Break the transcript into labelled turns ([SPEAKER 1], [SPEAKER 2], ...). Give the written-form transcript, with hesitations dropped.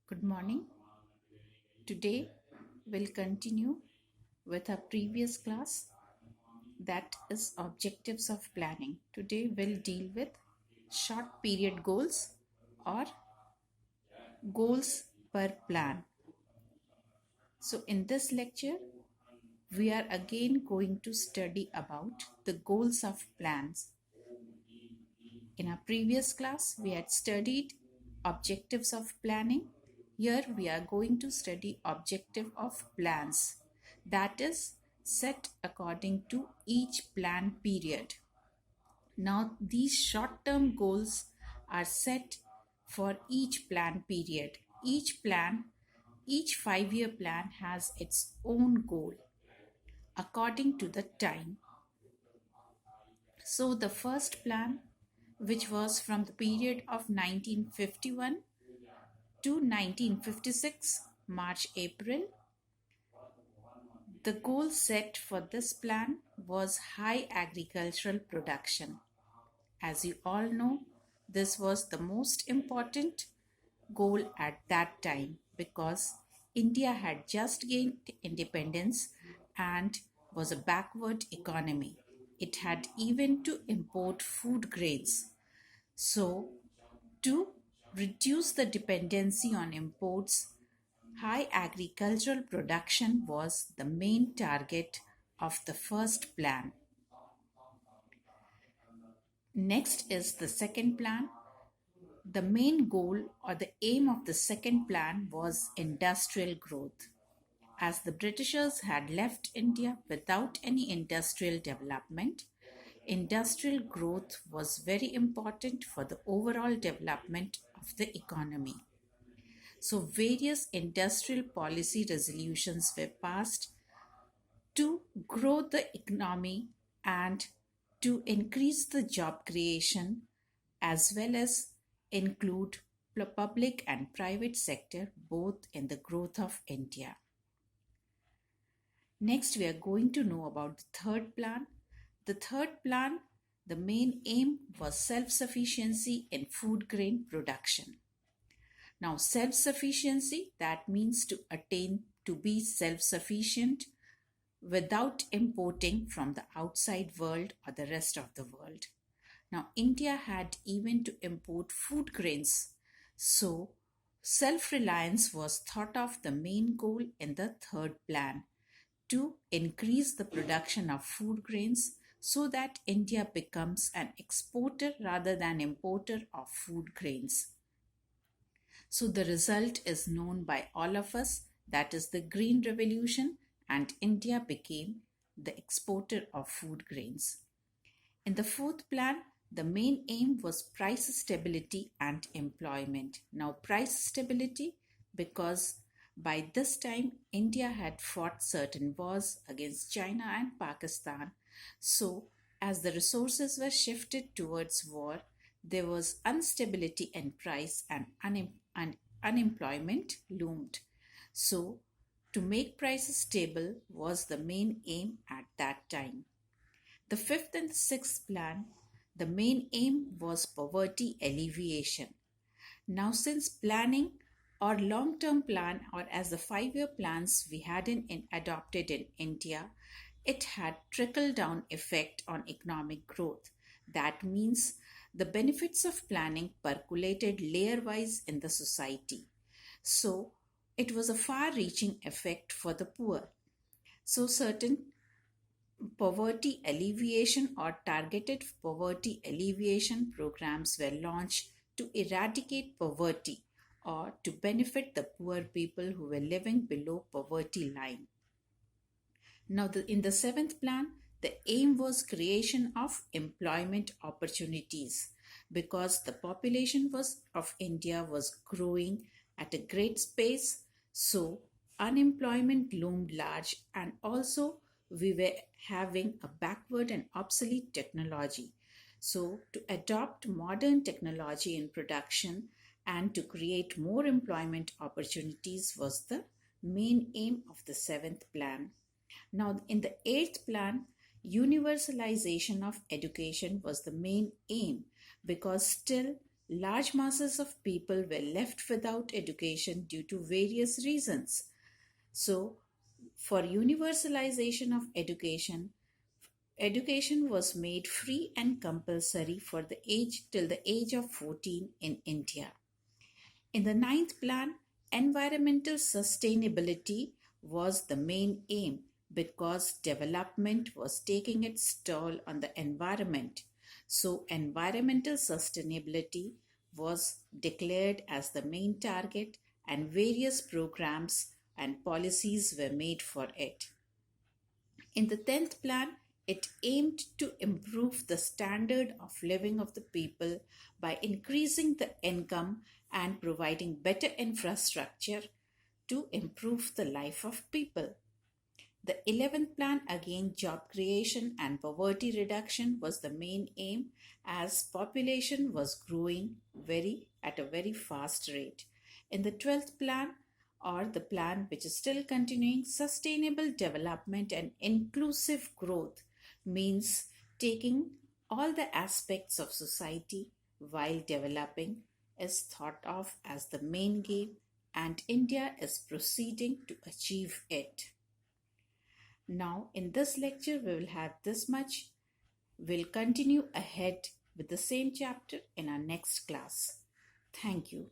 [SPEAKER 1] Good morning. Today we'll continue with our previous class, that is objectives of planning. Today we'll deal with short period goals or goals per plan. So in this lecture we are again going to study about the goals of plans. In our previous class we had studied objectives of planning. Here we are going to study objective of plans, that is set according to each plan period. Now these short-term goals are set for each plan period. Each 5-year plan has its own goal according to the time. So the first plan, which was from the period of 1951 to 1956, March-April, the goal set for this plan was high agricultural production. As you all know, this was the most important goal at that time because India had just gained independence and was a backward economy. It had even to import food grains. So, to reduce the dependency on imports, high agricultural production was the main target of the first plan. Next is the second plan. The main goal or the aim of the second plan was industrial growth. As the Britishers had left India without any industrial development, industrial growth was very important for the overall development of the economy. So various industrial policy resolutions were passed to grow the economy and to increase the job creation as well as include public and private sector both in the growth of India. Next, we are going to know about the third plan. The third plan, the main aim was self-sufficiency in food grain production. Now, self-sufficiency, that means to attain to be self-sufficient without importing from the outside world or the rest of the world. Now, India had even to import food grains. So, self-reliance was thought of the main goal in the third plan, to increase the production of food grains so that India becomes an exporter rather than importer of food grains. So the result is known by all of us, that is the Green Revolution, and India became the exporter of food grains. In the fourth plan, the main aim was price stability and employment. Now price stability because by this time, India had fought certain wars against China and Pakistan. So, as the resources were shifted towards war, there was instability in price and unemployment loomed. So, to make prices stable was the main aim at that time. The fifth and the sixth plan, the main aim was poverty alleviation. Now, since planning or long-term plan or as the 5-year plans we had adopted in India, it had trickle-down effect on economic growth. That means the benefits of planning percolated layer-wise in the society. So it was a far-reaching effect for the poor. So certain poverty alleviation or targeted poverty alleviation programs were launched to eradicate poverty or to benefit the poor people who were living below poverty line. Now, in the seventh plan, the aim was creation of employment opportunities because the population of India was growing at a great pace. So, unemployment loomed large, and also we were having a backward and obsolete technology. So, to adopt modern technology in production and to create more employment opportunities was the main aim of the seventh plan. Now, in the eighth plan, universalization of education was the main aim because still large masses of people were left without education due to various reasons. So, for universalization of education, education was made free and compulsory for the age till the age of 14 in India. In the ninth plan, environmental sustainability was the main aim because development was taking its toll on the environment. So, environmental sustainability was declared as the main target, and various programs and policies were made for it. In the 10th plan, it aimed to improve the standard of living of the people by increasing the income and providing better infrastructure to improve the life of people. The 11th plan, again job creation and poverty reduction, was the main aim as population was growing at a very fast rate. In the 12th plan, or the plan which is still continuing, sustainable development and inclusive growth means taking all the aspects of society while developing is thought of as the main game, and India is proceeding to achieve it. Now, in this lecture, we will have this much. We'll continue ahead with the same chapter in our next class. Thank you.